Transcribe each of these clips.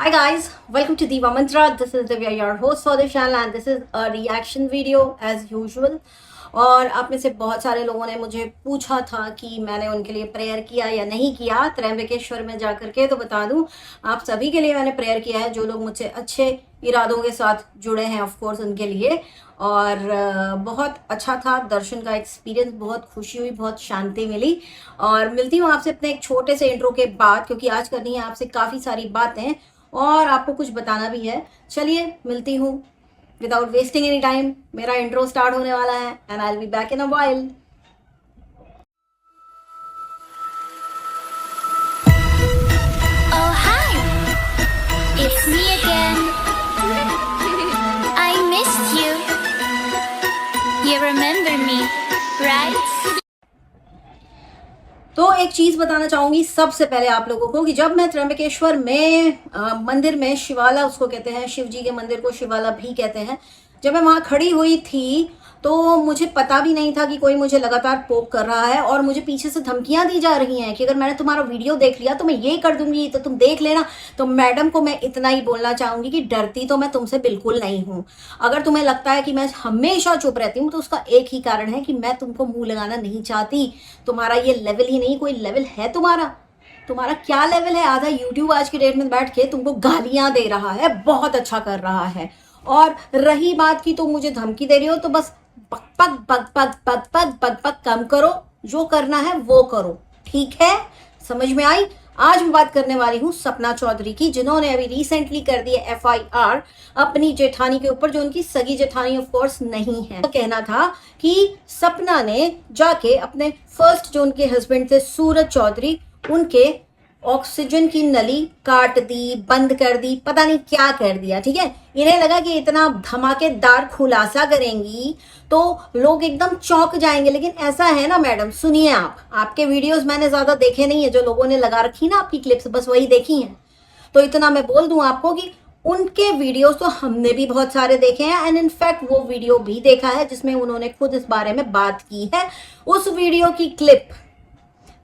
Hi guys, welcome to Diva Mantra. This is Divya, your host for the channel, and this is a reaction video as usual. और आप में से बहुत सारे लोगों ने मुझे पूछा था कि मैंने उनके लिए प्रेयर किया या नहीं किया त्रयंबकेश्वर में जा करके। तो बता दूं, आप सभी के लिए मैंने प्रेयर किया है, जो लोग मुझसे अच्छे इरादों के साथ जुड़े हैं ऑफ कोर्स उनके लिए। और बहुत अच्छा था दर्शन का एक्सपीरियंस, बहुत खुशी हुई, बहुत शांति मिली। और मिलती हूँ आपसे अपने एक छोटे से इंट्रो के बाद, क्योंकि आज करनी है आपसे काफ़ी सारी बातें और आपको कुछ बताना भी है। चलिए मिलती हूँ विदाउट वेस्टिंग एनी टाइम। मेरा इंट्रो स्टार्ट होने वाला है and I will be back in a while. Oh hi, it's me again. I missed you. You remember me, right? तो एक चीज बताना चाहूंगी सबसे पहले आप लोगों को कि जब मैं त्रयंबकेश्वर में मंदिर में, शिवाला उसको कहते हैं, शिव जी के मंदिर को शिवाला भी कहते हैं, जब मैं वहां खड़ी हुई थी तो मुझे पता भी नहीं था कि कोई मुझे लगातार पोक कर रहा है और मुझे पीछे से धमकियां दी जा रही हैं कि अगर मैंने तुम्हारा वीडियो देख लिया तो मैं ये कर दूंगी, तो तुम देख लेना। तो मैडम को मैं इतना ही बोलना चाहूंगी कि डरती तो मैं तुमसे बिल्कुल नहीं हूं। अगर तुम्हें लगता है कि मैं हमेशा चुप रहती हूँ तो उसका एक ही कारण है कि मैं तुमको मुंह लगाना नहीं चाहती। तुम्हारा ये लेवल ही नहीं, कोई लेवल है तुम्हारा क्या लेवल है? आधा यूट्यूब आज की डेट में बैठ के तुमको गालियां दे रहा है, बहुत अच्छा कर रहा है। और रही बात की, तो मुझे धमकी दे रही हो तो बस पक पक पक पक पक पक पक पक कम करो, जो करना है वो करो, ठीक है? समझ में आई? आज मैं बात करने वाली हूँ सपना चौधरी की, जिन्होंने अभी रिसेंटली कर दी है FIR अपनी जेठानी के ऊपर, जो उनकी सगी जेठानी ऑफ कोर्स नहीं है। तो कहना था कि सपना ने जाके अपने फर्स्ट जो उनके हस्बैंड थे सूरज चौधरी, उनके ऑक्सीजन की नली काट दी, बंद कर दी, पता नहीं क्या कर दिया। ठीक है, इन्हें लगा कि इतना धमाकेदार खुलासा करेंगी तो लोग एकदम चौंक जाएंगे। लेकिन ऐसा है ना मैडम, सुनिए आपके वीडियोस मैंने ज्यादा देखे नहीं है, जो लोगों ने लगा रखी ना आपकी क्लिप्स, बस वही देखी हैं। तो इतना मैं बोल दूं आपको कि उनके वीडियोस तो हमने भी बहुत सारे देखे हैं एंड इनफैक्ट वो वीडियो भी देखा है जिसमें उन्होंने खुद इस बारे में बात की है। उस वीडियो की क्लिप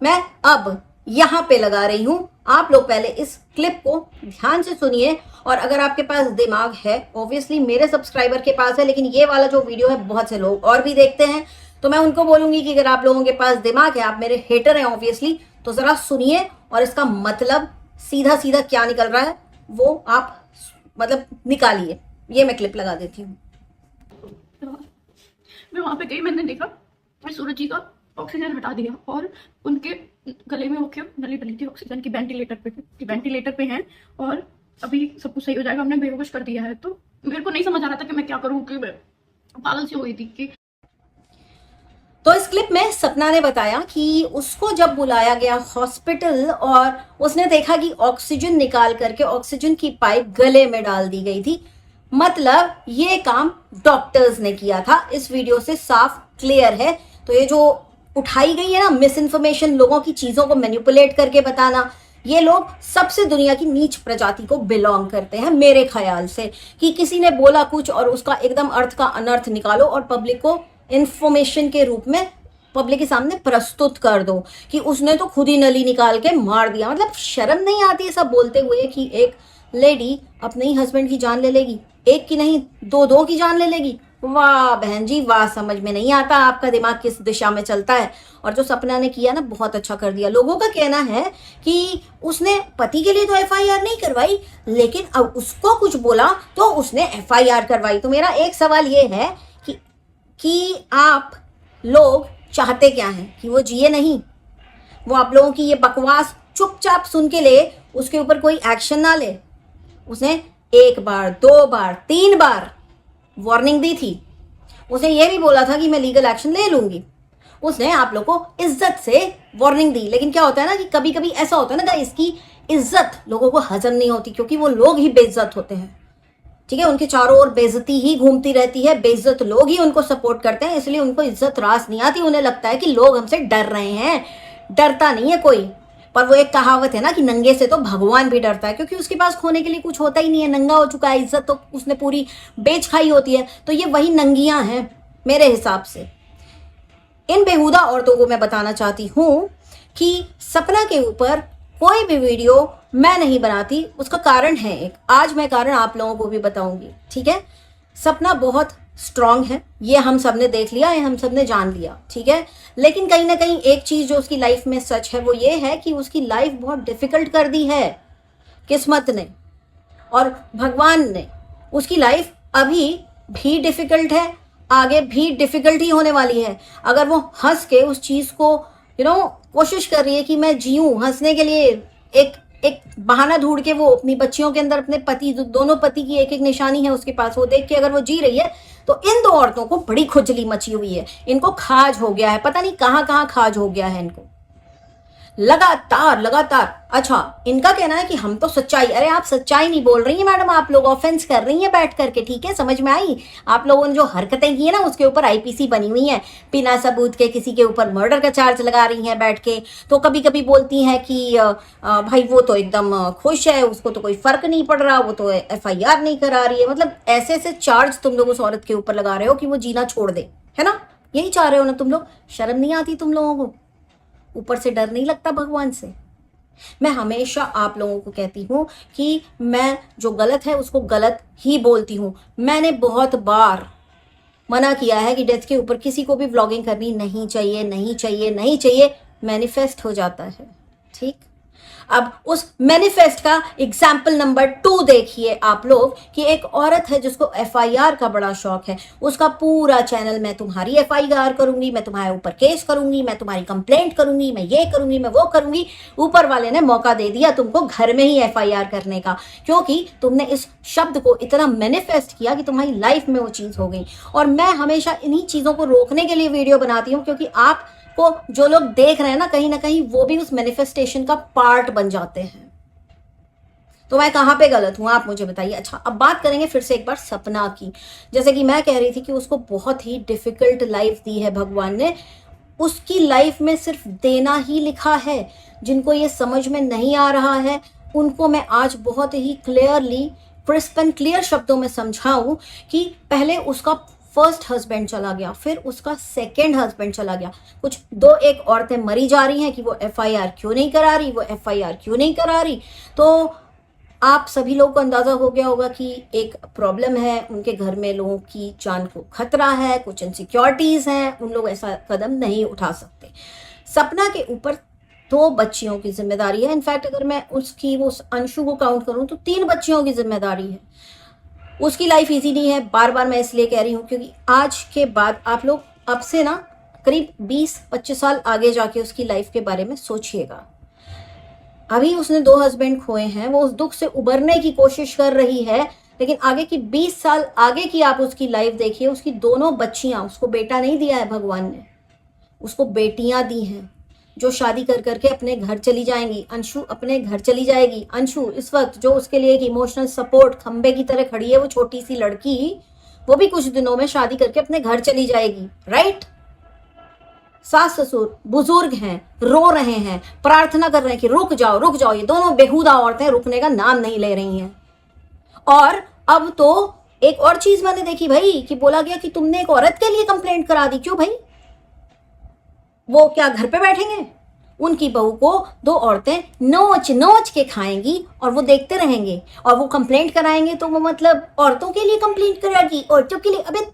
मैं अब यहां पे लगा रही हूं। आप लोग पहले इस क्लिप को ध्यान से सुनिए, और अगर आपके पास दिमाग है, ऑब्वियसली मेरे सब्सक्राइबर के पास है, लेकिन ये वाला जो वीडियो है बहुत से लोग और भी देखते हैं, तो मैं उनको बोलूंगी कि अगर आप लोगों के पास दिमाग है, आप मेरे हेटर हैं ऑब्वियसली, तो जरा सुनिए और इसका मतलब सीधा सीधा क्या निकल रहा है वो आप मतलब निकालिए। ये मैं क्लिप लगा देती हूँ। मैं वहां पे गई, मैंने देखा सूरज जी का ऑक्सीजन हटा दिया और उनके गले में वो क्यों नली डली थी ऑक्सीजन की, वेंटिलेटर पे हैं और अभी सब कुछ सही हो जाएगा, हमने बेहोश कर दिया है। तो मेरे को नहीं समझ आ रहा था कि मैं क्या करूं, कि मैं पागल सी हो गई थी कि। तो इस क्लिप में सपना ने बताया कि उसको जब बुलाया गया हॉस्पिटल और उसने देखा कि ऑक्सीजन निकाल करके ऑक्सीजन की पाइप गले में डाल दी गई थी, मतलब ये काम डॉक्टर्स ने किया था। इस वीडियो से साफ क्लियर है। तो ये जो उठाई गई है ना मिस इन्फॉर्मेशन, लोगों की चीजों को मैनिपुलेट करके बताना, ये लोग सबसे दुनिया की नीच प्रजाति को बिलोंग करते हैं मेरे ख्याल से। कि किसी ने बोला कुछ और उसका एकदम अर्थ का अनर्थ निकालो और पब्लिक को इंफॉर्मेशन के रूप में पब्लिक के सामने प्रस्तुत कर दो कि उसने तो खुद ही नली निकाल के मार दिया। मतलब शर्म नहीं आती सब बोलते हुए कि एक लेडी अपने ही हस्बैंड की जान ले लेगी, एक की नहीं दो की जान ले लेगी। वाह बहन जी वाह, समझ में नहीं आता आपका दिमाग किस दिशा में चलता है। और जो सपना ने किया ना, बहुत अच्छा कर दिया। लोगों का कहना है कि उसने पति के लिए तो FIR नहीं करवाई, लेकिन अब उसको कुछ बोला तो उसने FIR करवाई। तो मेरा एक सवाल ये है कि आप लोग चाहते क्या हैं? कि वो जिए नहीं, वो आप लोगों की ये बकवास चुपचाप सुन के ले, उसके ऊपर कोई एक्शन ना ले। उसने 1 बार 2 बार 3 बार वार्निंग दी थी। उसने ये भी बोला था कि मैं लीगल एक्शन ले लूंगी। उसने आप लोग को इज्जत से वार्निंग दी। लेकिन क्या होता है ना कि कभी कभी ऐसा होता है ना गाइस, इसकी इज्जत लोगों को हजम नहीं होती, क्योंकि वो लोग ही बेइज्जत होते हैं। ठीक है, उनके चारों ओर बेइज्जती ही घूमती रहती है, बेइज्जत लोग ही उनको सपोर्ट करते हैं, इसलिए उनको इज्जत रास नहीं आती। उन्हें लगता है कि लोग हमसे डर रहे हैं। डरता नहीं है कोई। पर वो एक कहावत है ना कि नंगे से तो भगवान भी डरता है, क्योंकि उसके पास खोने के लिए कुछ होता ही नहीं है। नंगा हो चुका है, इज्जत तो उसने पूरी बेच खाई होती है। तो ये वही नंगियां हैं मेरे हिसाब से। इन बेहुदा औरतों को मैं बताना चाहती हूं कि सपना के ऊपर कोई भी वीडियो मैं नहीं बनाती, उसका कारण है एक, आज मैं कारण आप लोगों को भी बताऊंगी, ठीक है। सपना बहुत स्ट्रांग है, ये हम सब ने देख लिया, ये हम सब ने जान लिया, ठीक है। लेकिन कहीं ना कहीं एक चीज जो उसकी लाइफ में सच है वो ये है कि उसकी लाइफ बहुत डिफिकल्ट कर दी है किस्मत ने और भगवान ने। उसकी लाइफ अभी भी डिफिकल्ट है, आगे भी डिफिकल्ट ही होने वाली है। अगर वो हंस के उस चीज को कोशिश कर रही है कि मैं जीऊं, हंसने के लिए एक एक बहाना ढूंढ के वो अपनी बच्चियों के अंदर अपने पति, दोनों पति की एक एक निशानी है उसके पास, वो देख के अगर वो जी रही है, तो इन दो औरतों को बड़ी खुजली मची हुई है, इनको खाज हो गया है, पता नहीं कहां कहां खाज हो गया है इनको, लगातार लगातार। अच्छा, इनका कहना है कि हम तो सच्चाई, अरे आप सच्चाई नहीं बोल रही हैं मैडम, आप लोग ऑफेंस कर रही हैं बैठ करके, ठीक है, समझ में आई। आप लोगों ने जो हरकतें की है ना उसके ऊपर आईपीसी बनी हुई है, बिना सबूत के किसी के ऊपर मर्डर का चार्ज लगा रही हैं बैठ के। तो कभी कभी बोलती हैं कि भाई वो तो एकदम खुश है, उसको तो कोई फर्क नहीं पड़ रहा, वो तो FIR नहीं करा रही है। मतलब ऐसे ऐसे चार्ज तुम लोग उस औरत के ऊपर लगा रहे हो कि वो जीना छोड़ दे, है ना, यही चाह रहे हो ना तुम लोग। शर्म नहीं आती तुम लोगों को? ऊपर से डर नहीं लगता भगवान से? मैं हमेशा आप लोगों को कहती हूं कि मैं जो गलत है उसको गलत ही बोलती हूं। मैंने बहुत बार मना किया है कि डेथ के ऊपर किसी को भी व्लॉगिंग करनी नहीं चाहिए, नहीं चाहिए, नहीं चाहिए, मैनिफेस्ट हो जाता है, ठीक। अब उस मैनिफेस्ट का एग्जाम्पल नंबर 2 देखिए आप लोग कि एक औरत है जिसको FIR का बड़ा शौक है, उसका पूरा चैनल मैं तुम्हारी FIR करूंगी, मैं तुम्हारे ऊपर केस करूंगी, मैं तुम्हारी कंप्लेंट करूंगी, मैं ये करूंगी, मैं वो करूंगी। ऊपर वाले ने मौका दे दिया तुमको घर में ही FIR करने का, क्योंकि तुमने इस शब्द को इतना मैनिफेस्ट किया कि तुम्हारी लाइफ में वो चीज हो गई। और मैं हमेशा इन्हीं चीजों को रोकने के लिए वीडियो बनाती हूँ, क्योंकि आप को जो लोग देख रहे हैं ना, कहीं ना कहीं वो भी उस मैनिफेस्टेशन का पार्ट बन जाते हैं। तो मैं कहां पे गलत हूं, आप मुझे बताइए। अच्छा, अब बात करेंगे फिर से एक बार सपना की। जैसे कि मैं कह रही थी कि उसको बहुत ही डिफिकल्ट लाइफ दी है भगवान ने, उसकी लाइफ में सिर्फ देना ही लिखा है। जिनको ये समझ में नहीं आ रहा है उनको मैं आज बहुत ही क्लियरली, क्रिस्प एंड क्लियर शब्दों में समझाऊं कि पहले उसका फर्स्ट हस्बैंड चला गया, फिर उसका सेकंड हस्बैंड चला गया। कुछ 2-1 औरतें मरी जा रही हैं कि वो FIR क्यों नहीं करा रही, वो FIR क्यों नहीं करा रही। तो आप सभी लोगों को अंदाजा हो गया होगा कि एक प्रॉब्लम है, उनके घर में लोगों की जान को खतरा है, कुछ इनसिक्योरिटीज हैं, उन लोग ऐसा कदम नहीं उठा सकते। सपना के ऊपर 2 बच्चियों की जिम्मेदारी है। इनफैक्ट अगर मैं उसकी वो अंशु को काउंट करूं तो 3 बच्चियों की जिम्मेदारी है। उसकी लाइफ इजी नहीं है, बार बार मैं इसलिए कह रही हूँ क्योंकि आज के बाद आप लोग अब से ना करीब 20-25 साल आगे जाके उसकी लाइफ के बारे में सोचिएगा। अभी उसने 2 हस्बैंड खोए हैं, वो उस दुख से उबरने की कोशिश कर रही है, लेकिन आगे की 20 साल आगे की आप उसकी लाइफ देखिए। उसकी दोनों बच्चियां, उसको बेटा नहीं दिया है भगवान ने, उसको बेटियां दी हैं जो शादी कर करके अपने घर चली जाएंगी। अंशु अपने घर चली जाएगी। अंशु इस वक्त जो उसके लिए एक इमोशनल सपोर्ट खंबे की तरह खड़ी है, वो छोटी सी लड़की, वो भी कुछ दिनों में शादी करके अपने घर चली जाएगी, राइट। सास ससुर बुजुर्ग हैं, रो रहे हैं, प्रार्थना कर रहे हैं कि रुक जाओ रुक जाओ। ये दोनों बेहुदा औरतें रुकने का नाम नहीं ले रही हैं। और अब तो एक और चीज मैंने देखी भाई कि बोला गया कि तुमने एक औरत के लिए कंप्लेंट करा दी। क्यों भाई? वो क्या घर पे बैठेंगे? उनकी बहू को 2 औरतें नोच नोच के खाएंगी और वो देखते रहेंगे, और वो कंप्लेंट कराएंगे तो वो मतलब औरतों के लिए कंप्लेंट कराएगी, औरतों के लिए। अबे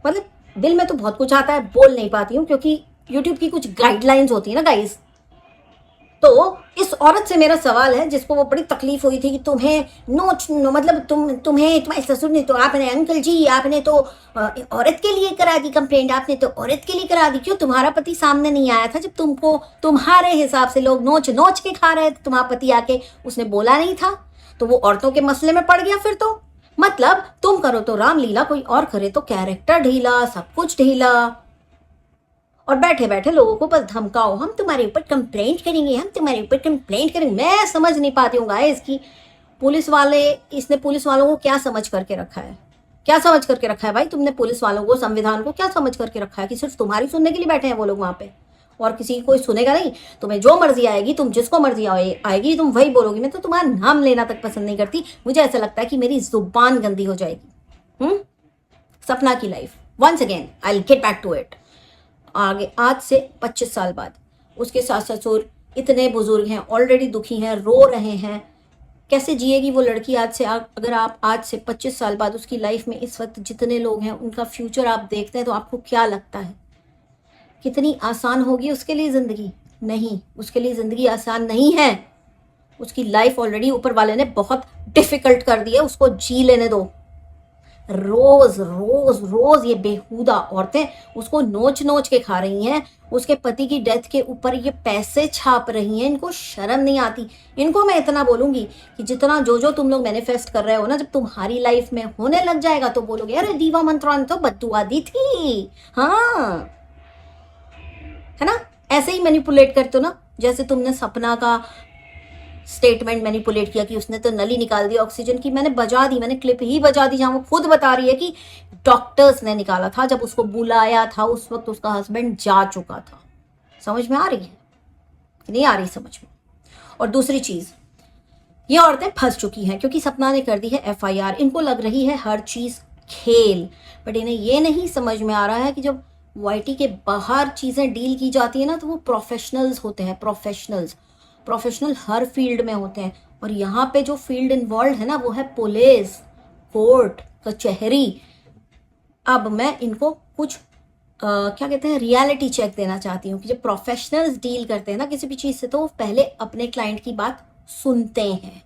मतलब दिल में तो बहुत कुछ आता है, बोल नहीं पाती हूँ क्योंकि यूट्यूब की कुछ गाइडलाइंस होती है ना गाइस। तो इस औरत से मेरा सवाल है जिसको वो बड़ी तकलीफ हुई थी कि तुम्हें मतलब तुम्हें तुम्हारे ससुर ने तो, आपने अंकल जी आपने तो औरत के लिए करा दी कंप्लेंट, आपने तो औरत के लिए करा दी। क्यों तुम्हारा पति सामने नहीं आया था जब तुमको तुम्हारे हिसाब से लोग नोच नोच के खा रहे थे? तुम्हारा पति आके उसने बोला नहीं था तो वो औरतों के मसले में पड़ गया। फिर तो मतलब तुम करो तो रामलीला, कोई और करे तो कैरेक्टर ढीला, सब कुछ ढीला, और बैठे बैठे लोगों को बस धमकाओ, हम तुम्हारे ऊपर कंप्लेंट करेंगे, हम तुम्हारे ऊपर कंप्लेंट करेंगे। मैं समझ नहीं पाती हूँ गाइस कि इसने पुलिस वालों को क्या समझ करके रखा है? क्या समझ करके रखा है भाई तुमने पुलिस वालों को, संविधान को क्या समझ करके रखा है कि सिर्फ तुम्हारी सुनने के लिए बैठे हैं वो लोग वहां पे, और किसी की कोई सुनेगा नहीं? तुम्हें जो मर्जी आएगी, तुम जिसको मर्जी आएगी तुम वही बोलोगी। मैं तो तुम्हारा नाम लेना तक पसंद नहीं करती, मुझे ऐसा लगता है कि मेरी जुबान गंदी हो जाएगी। सपना की life, once again I will get back to it. आगे आज से 25 साल बाद उसके सास ससुर इतने बुजुर्ग हैं, ऑलरेडी दुखी हैं, रो रहे हैं। कैसे जिएगी वो लड़की आज से? अगर आप आज से 25 साल बाद उसकी लाइफ में इस वक्त जितने लोग हैं उनका फ्यूचर आप देखते हैं तो आपको क्या लगता है? कितनी आसान होगी उसके लिए ज़िंदगी? नहीं, उसके लिए ज़िंदगी आसान नहीं है। उसकी लाइफ ऑलरेडी ऊपर वाले ने बहुत डिफ़िकल्ट कर दी है, उसको जी लेने दो। रोज़ रोज़ रोज़ ये बेहुदा औरतें उसको नोच नोच के खा रही हैं, उसके पति की डेथ के ऊपर ये पैसे छाप रही हैं। इनको शर्म नहीं आती। इनको मैं इतना बोलूँगी कि जितना जो जो तुम लोग मैनिफेस्ट कर रहे हो ना, जब तुम्हारी लाइफ में होने लग जाएगा तो बोलोगे अरे दीवा मंत्रा ने तो बद्दुआ दी थी। हाँ, है ना? ऐसे ही मैनिपुलेट करते हो ना, जैसे तुमने सपना का स्टेटमेंट मैनिपुलेट किया कि उसने तो नली निकाल दी ऑक्सीजन की। मैंने बजा दी, मैंने क्लिप ही बजा दी जहां वो खुद बता रही है कि डॉक्टर्स ने निकाला था, जब उसको बुलाया था उस वक्त उसका हस्बैंड जा चुका था। समझ में आ रही है? नहीं आ रही समझ में? और दूसरी चीज, ये औरतें फंस चुकी हैं क्योंकि सपना ने कर दी है FIR। इनको लग रही है हर चीज खेल, बट इन्हें ये नहीं समझ में आ रहा है कि जब YT के बाहर चीजें डील की जाती है ना तो वो प्रोफेशनल्स होते हैं। प्रोफेशनल हर फील्ड में होते हैं, और यहाँ पे जो फील्ड इन्वॉल्व है ना वो है पुलिस, कोर्ट, कचहरी। अब मैं इनको कुछ क्या कहते हैं, रियलिटी चेक देना चाहती हूँ कि जब प्रोफेशनल्स डील करते हैं ना किसी भी चीज़ से, तो वो पहले अपने क्लाइंट की बात सुनते हैं,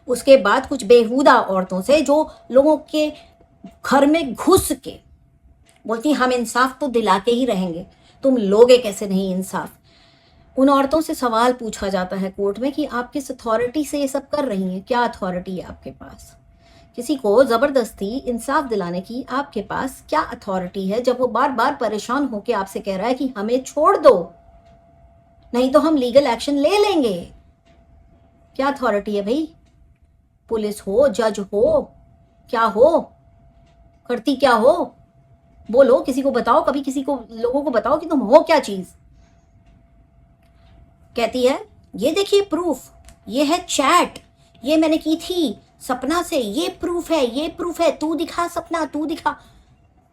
उसके बाद कुछ बेहुदा औरतों से जो लोगों के घर में घुस के बोलती हम इंसाफ तो दिला के ही रहेंगे, तुम लोगे कैसे नहीं इंसाफ। उन औरतों से सवाल पूछा जाता है कोर्ट में कि आप किस अथॉरिटी से ये सब कर रही हैं, क्या अथॉरिटी है आपके पास? किसी को ज़बरदस्ती इंसाफ दिलाने की आपके पास क्या अथॉरिटी है, जब वो बार बार परेशान होकर आपसे कह रहा है कि हमें छोड़ दो नहीं तो हम लीगल एक्शन ले लेंगे? क्या अथॉरिटी है भाई? पुलिस हो, जज हो, क्या हो, करती क्या हो? बोलो, किसी को बताओ, कभी किसी को लोगों को बताओ कि तुम हो क्या चीज। कहती है ये देखिए प्रूफ, ये है चैट, ये मैंने की थी सपना से, ये प्रूफ है, ये प्रूफ है, तू दिखा सपना, तू दिखा।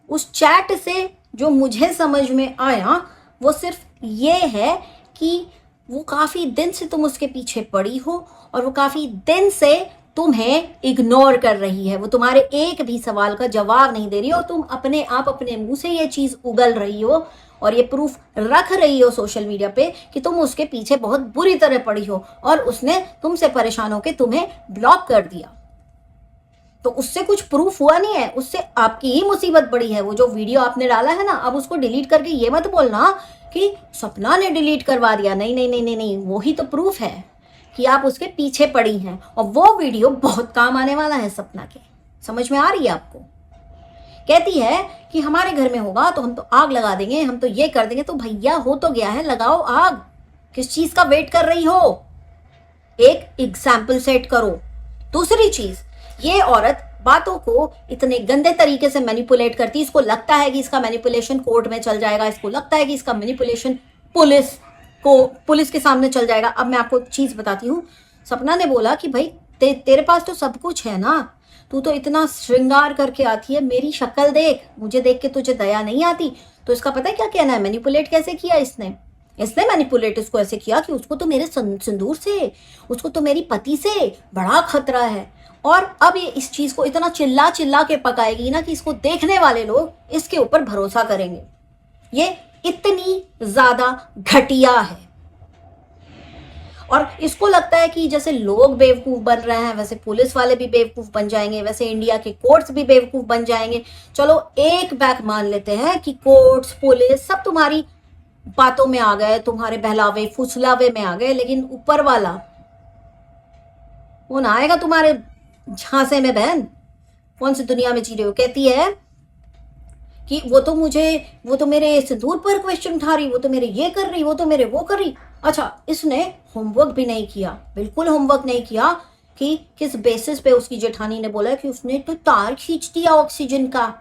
उस चैट से जो मुझे समझ में आया वो सिर्फ ये है कि वो काफ़ी दिन से तुम उसके पीछे पड़ी हो और वो काफ़ी दिन से तुम्हें इग्नोर कर रही है, वो तुम्हारे एक भी सवाल का जवाब नहीं दे रही हो। तुम अपने आप अपने मुंह से ये चीज़ उगल रही हो और ये प्रूफ रख रही हो सोशल मीडिया पे कि तुम उसके पीछे बहुत बुरी तरह पड़ी हो और उसने तुमसे परेशान होकर तुम्हें ब्लॉक कर दिया। तो उससे कुछ प्रूफ हुआ नहीं है, उससे आपकी ही मुसीबत बड़ी है। वो जो वीडियो आपने डाला है ना, अब उसको डिलीट करके ये मत बोलना कि सपना ने डिलीट करवा दिया। नहीं नहीं नहीं नहीं नहीं, वो ही तो प्रूफ है कि आप उसके पीछे पड़ी हैं और वो वीडियो बहुत काम आने वाला है सपना के। समझ में आ रही है आपको? कहती है कि हमारे घर में होगा तो हम तो आग लगा देंगे, हम तो ये कर देंगे। तो भैया हो तो गया है, लगाओ आग, किस चीज का वेट कर रही हो? एक एग्जाम्पल सेट करो। दूसरी चीज, ये औरत बातों को इतने गंदे तरीके से मैनिपुलेट करती है, इसको लगता है कि इसका मैनिपुलेशन कोर्ट में चल जाएगा, इसको लगता है कि इसका मैनिपुलेशन पुलिस के सामने चल जाएगा। अब मैं आपको चीज बताती हूँ। सपना ने बोला कि भाई तेरे पास तो सब कुछ है ना, तू तो इतना श्रृंगार करके आती है, मेरी शक्ल देख, मुझे देख के तुझे दया नहीं आती। तो इसका पता है क्या कहना है? मैनिपुलेट कैसे किया इसने मैनिपुलेट इसको ऐसे किया कि उसको तो मेरे सिंदूर से, उसको तो मेरी पति से बड़ा खतरा है। और अब ये इस चीज को इतना चिल्ला चिल्ला के पकाएगी ना कि इसको देखने वाले लोग इसके ऊपर भरोसा करेंगे। ये इतनी ज्यादा घटिया है और इसको लगता है कि जैसे लोग बेवकूफ बन रहे हैं वैसे पुलिस वाले भी बेवकूफ बन जाएंगे, वैसे इंडिया के कोर्ट्स भी बेवकूफ बन जाएंगे। चलो एक बैक मान लेते हैं कि कोर्ट्स, पुलिस सब तुम्हारी बातों में आ गए, तुम्हारे बहलावे फुसलावे में आ गए, लेकिन ऊपर वाला वो ना आएगा तुम्हारे झांसे में। बहन, कौन सी दुनिया में जी रहे हो? कहती है कि वो तो मेरे सिंदूर पर क्वेश्चन उठा रही, वो तो मेरे ये कर रही, वो तो मेरे वो कर रही। अच्छा, इसने होमवर्क भी नहीं किया, बिल्कुल होमवर्क नहीं किया कि किस बेसिस पे उसकी जेठानी ने बोला कि उसने तो तार खींच दिया ऑक्सीजन का।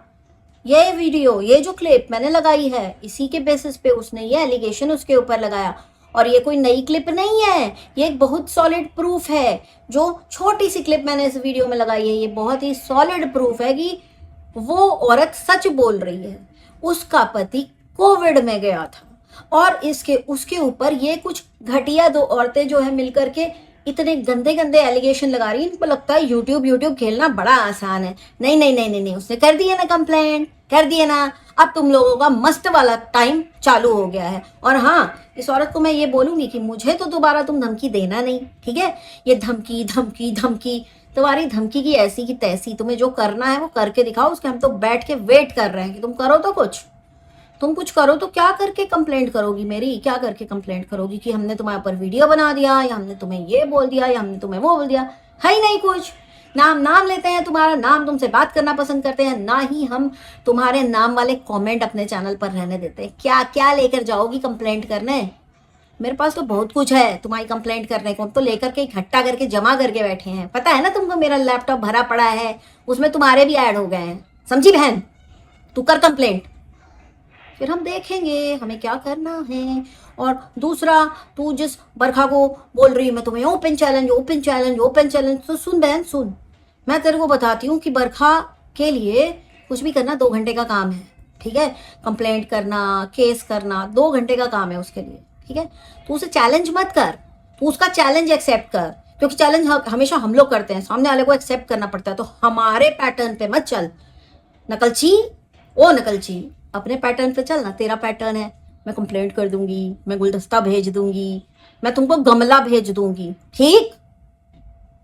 ये वीडियो, ये जो क्लिप मैंने लगाई है, इसी के बेसिस पे उसने ये एलिगेशन उसके ऊपर लगाया। और ये कोई नई क्लिप नहीं है, ये एक बहुत सॉलिड प्रूफ है। जो छोटी सी क्लिप मैंने इस वीडियो में लगाई है, ये बहुत ही सॉलिड प्रूफ है कि वो औरत सच बोल रही है। उसका पति कोविड में गया था, और इसके उसके ऊपर ये कुछ घटिया दो औरतें जो है मिलकर के इतने गंदे गंदे एलिगेशन लगा रही है। इनको लगता है यूट्यूब खेलना बड़ा आसान है। नहीं नहीं नहीं नहीं नहीं, उसने कर दिया ना कंप्लेंट, कर दिया ना। अब तुम लोगों का मस्त वाला टाइम चालू हो गया है। और हाँ, इस औरत को मैं ये बोलूंगी कि मुझे तो दोबारा तुम धमकी देना नहीं, ठीक है। ये धमकी धमकी धमकी, तुम्हारी धमकी की ऐसी की तैसी, तुम्हें जो करना है वो करके दिखाओ। उसके हम तो बैठ के वेट कर रहे हैं कि तुम करो तो कुछ, तुम कुछ करो। तो क्या करके कंप्लेंट करोगी मेरी, क्या करके कंप्लेंट करोगी कि हमने तुम्हारे ऊपर वीडियो बना दिया, या हमने तुम्हें ये बोल दिया, या हमने तुम्हें वो बोल दिया। है ही नहीं कुछ। नाम लेते हैं तुम्हारा, नाम तुमसे बात करना पसंद करते हैं, ना ही हम तुम्हारे नाम वाले कमेंट अपने चैनल पर रहने देते हैं। क्या क्या लेकर जाओगी कंप्लेंट करने? मेरे पास तो बहुत कुछ है तुम्हारी कंप्लेंट करने को। हम तो लेकर के इकट्ठा करके जमा करके बैठे हैं। पता है ना तुमको, मेरा लैपटॉप भरा पड़ा है, उसमें तुम्हारे भी ऐड हो गए हैं। समझी बहन? तू कर कंप्लेंट, फिर हम देखेंगे हमें क्या करना है। और दूसरा, तू जिस बरखा को बोल रही है मैं तुम्हें open challenge open challenge open challenge, तो सुन बहन सुन, मैं तेरे को बताती हूँ कि बरखा के लिए कुछ भी करना 2 घंटे का काम है, ठीक है। कंप्लेंट करना, केस करना 2 घंटे का काम है उसके लिए, ठीक है। तू उसे चैलेंज मत कर, तू उसका चैलेंज एक्सेप्ट कर, क्योंकि चैलेंज हमेशा हम लोग करते हैं, सामने वाले को एक्सेप्ट करना पड़ता है। तो हमारे पैटर्न पे मत चल नकलची। ओ नकलची, अपने पैटर्न पे चल ना। तेरा पैटर्न है मैं कंप्लेंट कर दूंगी, मैं गुलदस्ता भेज दूंगी, मैं तुमको गमला भेज दूंगी, ठीक।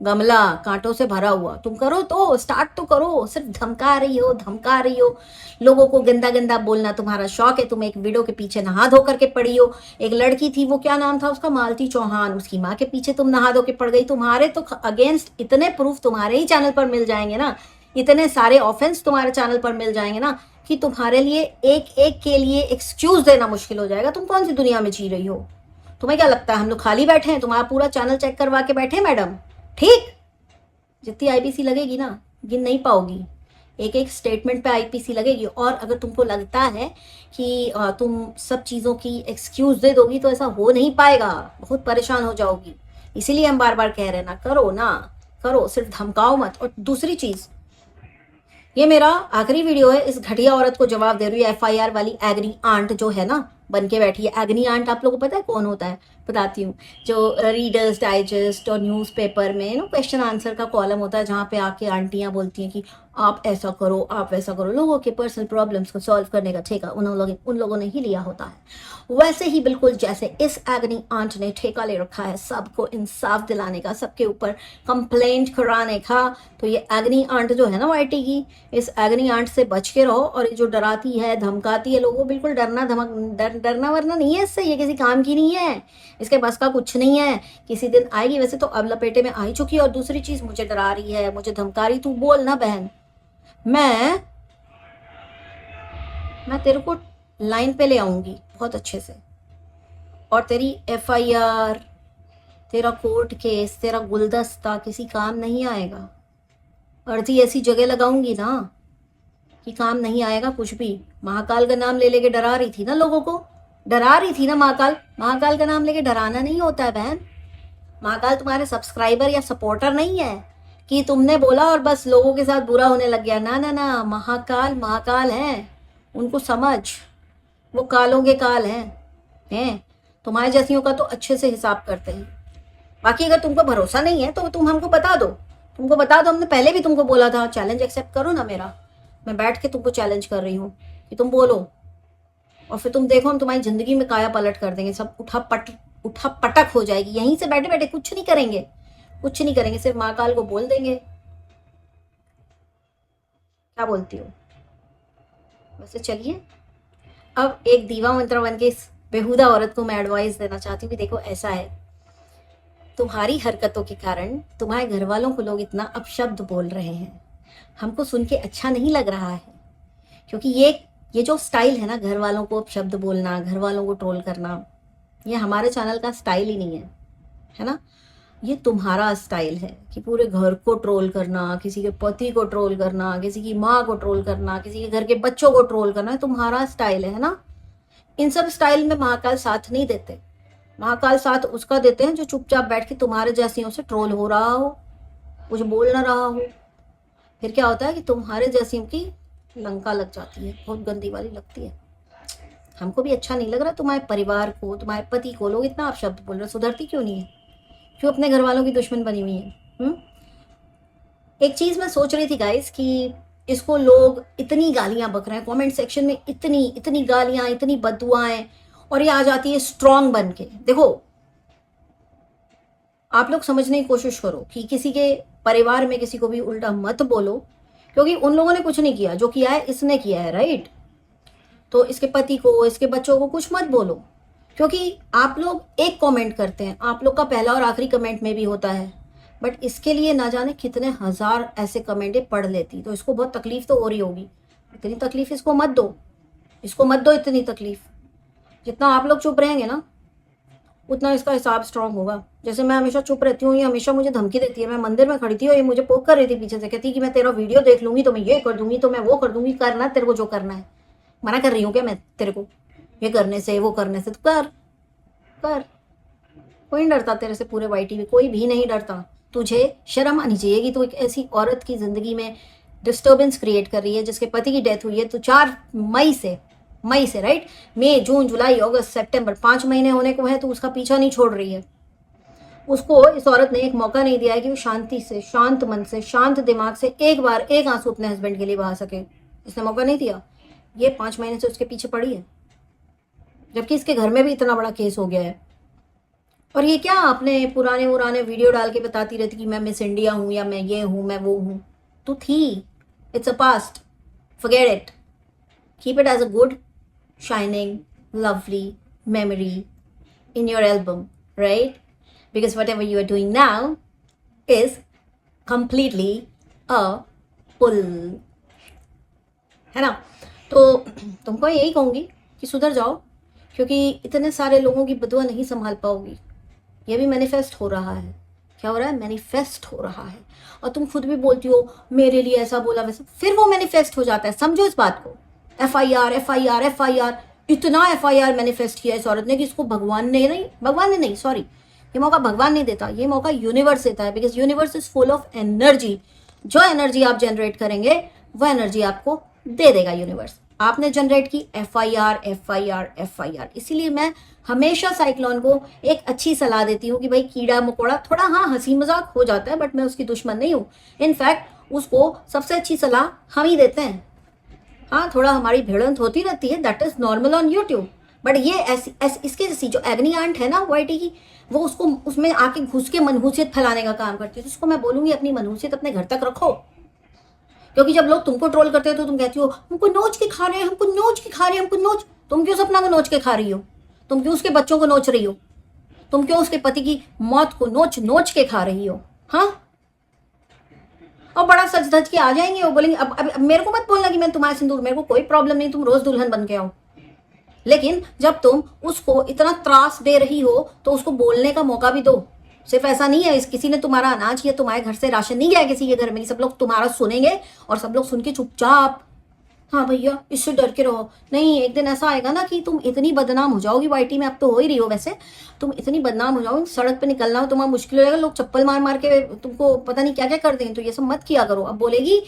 गमला कांटों से भरा हुआ। तुम करो तो स्टार्ट तो करो। सिर्फ धमका रही हो, धमका रही हो। लोगों को गंदा गंदा बोलना तुम्हारा शौक है। तुम एक वीडियो के पीछे नहा धो करके पड़ी हो। एक लड़की थी, वो क्या नाम था उसका, मालती चौहान, उसकी माँ के पीछे तुम नहा धो के पड़ गई। तुम्हारे तो अगेंस्ट इतने प्रूफ तुम्हारे ही चैनल पर मिल जाएंगे ना, इतने सारे ऑफेंस तुम्हारे चैनल पर मिल जाएंगे ना, कि तुम्हारे लिए एक एक के लिए एक्सक्यूज देना मुश्किल हो जाएगा। तुम कौन सी दुनिया में जी रही हो? तुम्हें क्या लगता है हम लोग खाली बैठे हैं? तुम्हारा पूरा चैनल चेक करवा के बैठे मैडम, ठीक। जितनी आईपीसी लगेगी ना, गिन नहीं पाओगी। एक एक स्टेटमेंट पे आईपीसी लगेगी। और अगर तुमको लगता है कि तुम सब चीज़ों की एक्सक्यूज दे दोगी तो ऐसा हो नहीं पाएगा, बहुत परेशान हो जाओगी। इसीलिए हम बार बार कह रहे हैं ना, करो ना करो, सिर्फ धमकाओ मत। और दूसरी चीज़, ये मेरा आखिरी वीडियो है। इस घटिया औरत को जवाब दे रही है, एफआईआर वाली एग्री आंट जो है ना, बन के बैठी है। एग्री आंट आप लोगों को पता है कौन होता है? बताती हूँ। जो रीडर्स डाइजेस्ट और न्यूज़पेपर में ना क्वेश्चन आंसर का कॉलम होता है, जहाँ पे आके आंटियाँ बोलती हैं कि आप ऐसा करो, आप वैसा करो। लोगों के पर्सनल प्रॉब्लम्स को सॉल्व करने का ठेका उन लोगों ने ही लिया होता है। वैसे ही बिल्कुल जैसे इस एग्नी आंट ने ठेका ले रखा है सबको इंसाफ दिलाने का, सबके ऊपर कंप्लेंट कराने का, तो ये एग्नी आंट जो है ना वाईटी की, इस एग्नी आंट से बच के रहो। और ये जो डराती है, धमकाती है लोगों को, बिल्कुल डरना वरना नहीं है इससे। ये किसी काम की नहीं है, इसके बस का कुछ नहीं है। किसी दिन आएगी, वैसे तो अब लपेटे में आ ही चुकी है। और दूसरी चीज, मुझे डरा रही है, मुझे धमका रही। तू बोल ना बहन, मैं तेरे को लाइन पे ले आऊंगी बहुत अच्छे से। और तेरी एफआईआर, तेरा कोर्ट केस, तेरा गुलदस्ता किसी काम नहीं आएगा। अर्जी ऐसी जगह लगाऊंगी ना कि काम नहीं आएगा कुछ भी। महाकाल का नाम ले लेके डरा रही थी ना लोगों को, डरा रही थी ना। महाकाल का नाम लेके डराना नहीं होता है बहन। महाकाल तुम्हारे सब्सक्राइबर या सपोर्टर नहीं है कि तुमने बोला और बस लोगों के साथ बुरा होने लग गया। ना ना ना, महाकाल है, उनको समझ, वो कालों के काल हैं। तुम्हारे जैसियों का तो अच्छे से हिसाब करते हैं। बाकी अगर तुमको भरोसा नहीं है तो तुम हमको बता दो, हमने पहले भी तुमको बोला था चैलेंज एक्सेप्ट करो ना मेरा। मैं बैठ के तुमको चैलेंज कर रही हूँ कि तुम बोलो, और फिर तुम देखो हम तुम्हारी जिंदगी में काया पलट कर देंगे। सब उठा पटक हो जाएगी। यहीं से बैठे बैठे कुछ नहीं करेंगे, सिर्फ महाकाल को बोल देंगे। क्या बोलती हो? वैसे चलिए, अब एक दीवा मंत्र बन के इस बेहुदा औरत को मैं एडवाइस देना चाहती हूँ कि देखो ऐसा है, तुम्हारी हरकतों के कारण तुम्हारे घर वालों को लोग इतना अपशब्द बोल रहे हैं। हमको सुन के अच्छा नहीं लग रहा है, क्योंकि ये जो स्टाइल है ना, घर वालों को अपशब्द बोलना, घर वालों को ट्रोल करना, ये हमारे चैनल का स्टाइल ही नहीं है ना। ये तुम्हारा स्टाइल है कि पूरे घर को ट्रोल करना, किसी के पति को ट्रोल करना, किसी की माँ को ट्रोल करना, किसी के घर के बच्चों को ट्रोल करना, है तुम्हारा स्टाइल है ना। इन सब स्टाइल में महाकाल साथ नहीं देते। महाकाल साथ उसका देते हैं जो चुपचाप बैठ के तुम्हारे जैसियों से ट्रोल हो रहा हो, कुछ बोल ना रहा हो। फिर क्या होता है कि तुम्हारे जैसियों की लंका लग जाती है, बहुत गंदी वाली लगती है। हमको भी अच्छा नहीं लग रहा तुम्हारे परिवार को, तुम्हारे पति को लोग इतना आप शब्द बोल रहे, सुधरती क्यों नहीं है? क्यों अपने घर वालों की दुश्मन बनी हुई है? एक चीज मैं सोच रही थी गाइस कि इसको लोग इतनी गालियां बक रहे हैं कमेंट सेक्शन में, इतनी इतनी गालियां, इतनी बददुआएं, और ये आ जाती है स्ट्रांग बन के। देखो आप लोग समझने की कोशिश करो कि किसी के परिवार में किसी को भी उल्टा मत बोलो, क्योंकि उन लोगों ने कुछ नहीं किया, जो किया है इसने किया है, राइट? तो इसके पति को, इसके बच्चों को कुछ मत बोलो, क्योंकि आप लोग एक कमेंट करते हैं, आप लोग का पहला और आखिरी कमेंट में भी होता है, बट इसके लिए ना जाने कितने हजार ऐसे कमेंट पढ़ लेती, तो इसको बहुत तकलीफ तो हो रही होगी। इतनी तकलीफ इसको मत दो, इसको मत दो इतनी तकलीफ। जितना आप लोग चुप रहेंगे ना, उतना इसका हिसाब स्ट्रांग होगा। जैसे मैं हमेशा चुप रहती हूँ, ये हमेशा मुझे धमकी देती है। मैं मंदिर में खड़ी थी और ये मुझे पोक कर रही थी पीछे से, कहती कि मैं तेरा वीडियो देख लूंगी तो मैं ये कर दूंगी, तो मैं वो कर दूंगी। करना तेरे को जो करना है, मना कर रही हूँ क्या मैं तेरे को ये करने से, वो करने से? तो कर कर, कोई नहीं डरता तेरे से, पूरे वाईटी में कोई भी नहीं डरता। तुझे शर्म आनी चाहिए कि तू एक ऐसी औरत की जिंदगी में डिस्टर्बेंस क्रिएट कर रही है जिसके पति की डेथ हुई है। तो 4 मई से राइट, मई, जून, जुलाई, अगस्त, सितंबर, 5 महीने होने को है, तो उसका पीछा नहीं छोड़ रही है। उसको इस औरत ने एक मौका नहीं दिया है कि वो शांति से, शांत मन से, शांत दिमाग से एक बार एक आंसू अपने हस्बैंड के लिए बहा सके। इसने मौका नहीं दिया। ये 5 महीने से उसके पीछे पड़ी है, जबकि इसके घर में भी इतना बड़ा केस हो गया है। और ये क्या अपने पुराने वीडियो डाल के बताती रहती कि मैं मिस इंडिया हूं, या मैं ये हूं, मैं वो हूं। तू थी, it's a past, forget it, keep it as a good shining, lovely memory in your album, right? Because whatever you are doing now is completely a pull, है ना? तो तुमको यही कहूंगी कि सुधर जाओ, क्योंकि इतने सारे लोगों की बदुआ नहीं संभाल पाओगी। ये भी मैनिफेस्ट हो रहा है। क्या हो रहा है? मैनिफेस्ट हो रहा है। और तुम खुद भी बोलती हो मेरे लिए ऐसा बोला वैसा, फिर वो मैनिफेस्ट हो जाता है। समझो इस बात को। FIR, इतना FIR मैनिफेस्ट किया इस औरत ने कि इसको भगवान ने नहीं, सॉरी, ये मौका भगवान नहीं देता, ये मौका यूनिवर्स देता है। Because universe is full of energy. जो एनर्जी आप जनरेट करेंगे वह एनर्जी आपको दे देगा यूनिवर्स। आपने जनरेट की FIR। इसीलिए मैं हमेशा साइक्लोन को एक अच्छी सलाह देती हूँ कि भाई कीड़ा मकोड़ा थोड़ा, हाँ हंसी मजाक हो जाता है, बट मैं उसकी दुश्मन नहीं हूँ। इनफैक्ट उसको सबसे अच्छी सलाह हम ही देते हैं। हाँ, थोड़ा हमारी भिड़ंत होती रहती है, that is normal on YouTube, but ये इसके जैसी जो एग्नी आंट है ना वाईटी की, वो उसको उसमें आके घुस के मनहूसियत फैलाने का काम करती है। तो उसको मैं बोलूंगी अपनी मनहूसियत अपने घर तक रखो, क्योंकि जब लोग तुमको ट्रोल करते हैं तो तुम कहती हो हमको नोच के खा रहे हैं, हमको नोच के खा रहे हैं, हमको नोच। तुम क्यों सपना को नोच के खा रही हो? तुम क्यों उसके बच्चों को नोच रही हो? तुम क्यों उसके पति की मौत को नोच के खा रही हो? हाँ, और बड़ा सच धज के आ जाएंगे वो, बोलेंगे अब मेरे को मत बोलना कि मैं तुम्हारे सिंदूर, मेरे को कोई प्रॉब्लम नहीं, तुम रोज दुल्हन बन के आओ। लेकिन जब तुम उसको इतना त्रास दे रही हो तो उसको बोलने का मौका भी दो। सिर्फ ऐसा नहीं है किसी ने तुम्हारा अनाज या तुम्हारे घर से राशन नहीं गया किसी के घर में, सब लोग तुम्हारा सुनेंगे और सब लोग सुन के चुपचाप, हाँ भैया इससे डर के रहो। नहीं, एक दिन ऐसा आएगा ना कि तुम इतनी बदनाम हो जाओगी वाईटी में, अब तो हो ही रही हो वैसे, तुम इतनी बदनाम हो जाओगी, सड़क पे निकलना हो तुम्हारा मुश्किल हो जाएगा, लोग चप्पल मार मार के तुमको पता नहीं क्या क्या कर देंगे। तो ये सब मत किया करो। अब बोलेगी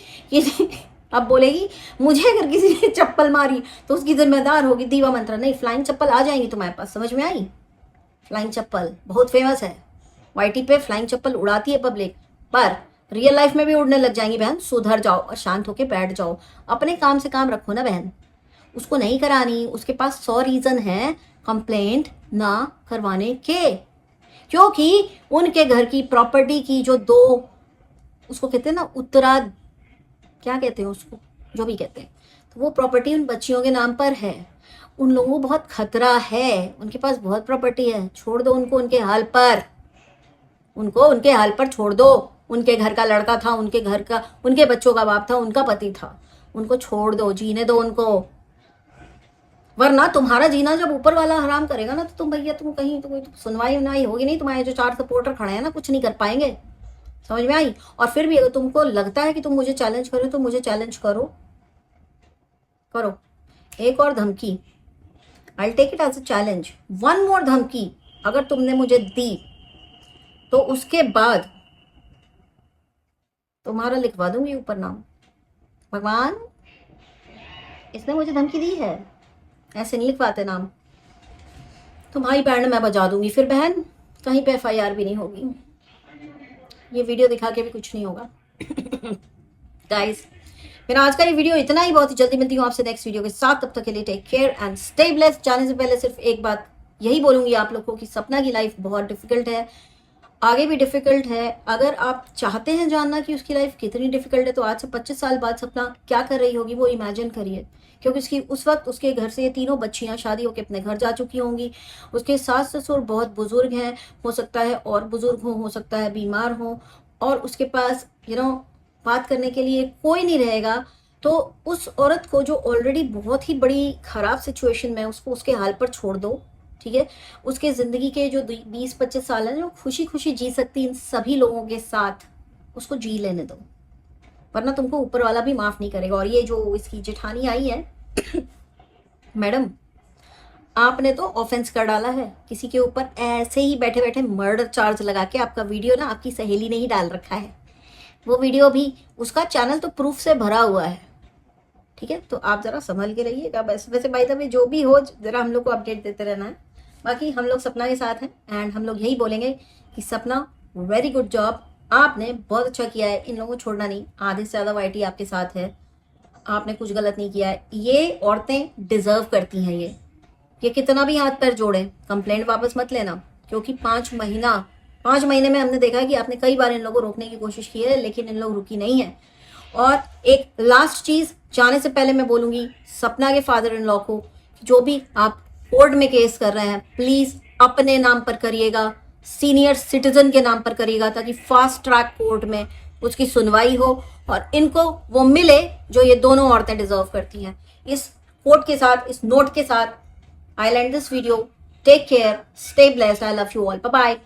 मुझे अगर किसी ने चप्पल मारी तो उसकी जिम्मेदार होगी दीवा मंत्रा। नहीं, फ्लाइंग चप्पल आ जाएंगी तुम्हारे पास, समझ में आई? फ्लाइंग चप्पल बहुत फेमस है वाईटी पे, फ्लाइंग चप्पल उड़ाती है पब्लिक, पर रियल लाइफ में भी उड़ने लग जाएंगी। बहन सुधर जाओ और शांत होके बैठ जाओ, अपने काम से काम रखो ना बहन। उसको नहीं करानी, उसके पास 100 रीजन है कंप्लेंट ना करवाने के, क्योंकि उनके घर की प्रॉपर्टी की जो 2, उसको कहते हैं ना उत्तरा, क्या कहते हैं उसको, जो भी कहते हैं, तो वो प्रॉपर्टी उन बच्चियों के नाम पर है। उन लोगों को बहुत खतरा है, उनके पास बहुत प्रॉपर्टी है, छोड़ दो उनको उनके हाल पर, उनको उनके हाल पर छोड़ दो। उनके घर का लड़का था, उनके घर का, उनके बच्चों का बाप था, उनका पति था, उनको छोड़ दो, जीने दो उनको। वरना तुम्हारा जीना जब ऊपर वाला हराम करेगा ना, तो तुम भैया तुम कहीं तो कोई सुनवाई उनवाई होगी नहीं, तुम्हारे जो 4 सपोर्टर खड़े हैं ना कुछ नहीं कर पाएंगे, समझ में आई? और फिर भी अगर तुमको लगता है कि तुम मुझे चैलेंज करो तो मुझे चैलेंज करो। एक और धमकी, I take it as a challenge, 1 more धमकी अगर तुमने मुझे दी तो उसके बाद तुम्हारा लिखवा दूंगी ऊपर नाम। भगवान, इसने मुझे धमकी दी है, ऐसे नहीं लिखवाते नाम। तुम्हारी बैंड मैं बजा दूंगी फिर बहन, कहीं पे FIR भी नहीं होगी। ये वीडियो दिखा के भी कुछ नहीं होगा। गाइस मेरा आज का ये वीडियो इतना ही, बहुत ही जल्दी मिलती हूँ आपसे नेक्स्ट वीडियो के साथ। तब तक के लिए take care and stay blessed. जाने से पहले सिर्फ एक बात यही बोलूंगी आप लोगों को कि सपना की लाइफ बहुत डिफिकल्ट है, आगे भी डिफिकल्ट है। अगर आप चाहते हैं जानना कि उसकी लाइफ कितनी डिफिकल्ट है तो आज से 25 साल बाद सपना क्या कर रही होगी वो इमेजिन करिए, क्योंकि उसकी उस वक्त उसके घर से ये तीनों बच्चियां शादी होकर अपने घर जा चुकी होंगी। उसके सास ससुर बहुत बुजुर्ग हैं, हो सकता है और बुजुर्ग हो सकता है बीमार हो, और उसके पास बात करने के लिए कोई नहीं रहेगा। तो उस औरत को जो ऑलरेडी बहुत ही बड़ी खराब सिचुएशन में, उसको उसके हाल पर छोड़ दो, ठीक है। उसके जिंदगी के जो 20-25 साल है जो खुशी खुशी जी सकती इन सभी लोगों के साथ, उसको जी लेने दो, वरना तुमको ऊपर वाला भी माफ नहीं करेगा। और ये जो इसकी जेठानी आई है मैडम, आपने तो ऑफेंस कर डाला है किसी के ऊपर, ऐसे ही बैठे बैठे मर्डर चार्ज लगा के। आपका वीडियो ना आपकी सहेली ने ही डाल रखा है, वो वीडियो भी उसका चैनल तो प्रूफ से भरा हुआ है, ठीक है। तो आप जरा संभल के रहिएगा बस। वैसे बाय द वे जो भी हो जरा हम लोग को अपडेट देते रहना है। बाकी हम लोग सपना के साथ हैं एंड हम लोग यही बोलेंगे कि सपना वेरी गुड जॉब, आपने बहुत अच्छा किया है। इन लोगों को छोड़ना नहीं, आधे से ज़्यादा YT आपके साथ है, आपने कुछ गलत नहीं किया है। ये औरतें डिजर्व करती हैं, ये कितना भी हाथ पैर जोड़े कंप्लेंट वापस मत लेना, क्योंकि 5 महीने में हमने देखा है कि आपने कई बार इन लोगों को रोकने की कोशिश की है, लेकिन इन लोग रुकी नहीं है। और एक लास्ट चीज जाने से पहले मैं बोलूंगी सपना के फादर इन लॉ को, जो भी आप कोर्ट में केस कर रहे हैं प्लीज अपने नाम पर करिएगा, सीनियर सिटीजन के नाम पर करिएगा, ताकि फास्ट ट्रैक कोर्ट में उसकी सुनवाई हो और इनको वो मिले जो ये दोनों औरतें डिजर्व करती हैं। इस कोर्ट के साथ, इस नोट के साथ I'll end this video. Take care. Stay blessed. I love you all. Bye-bye.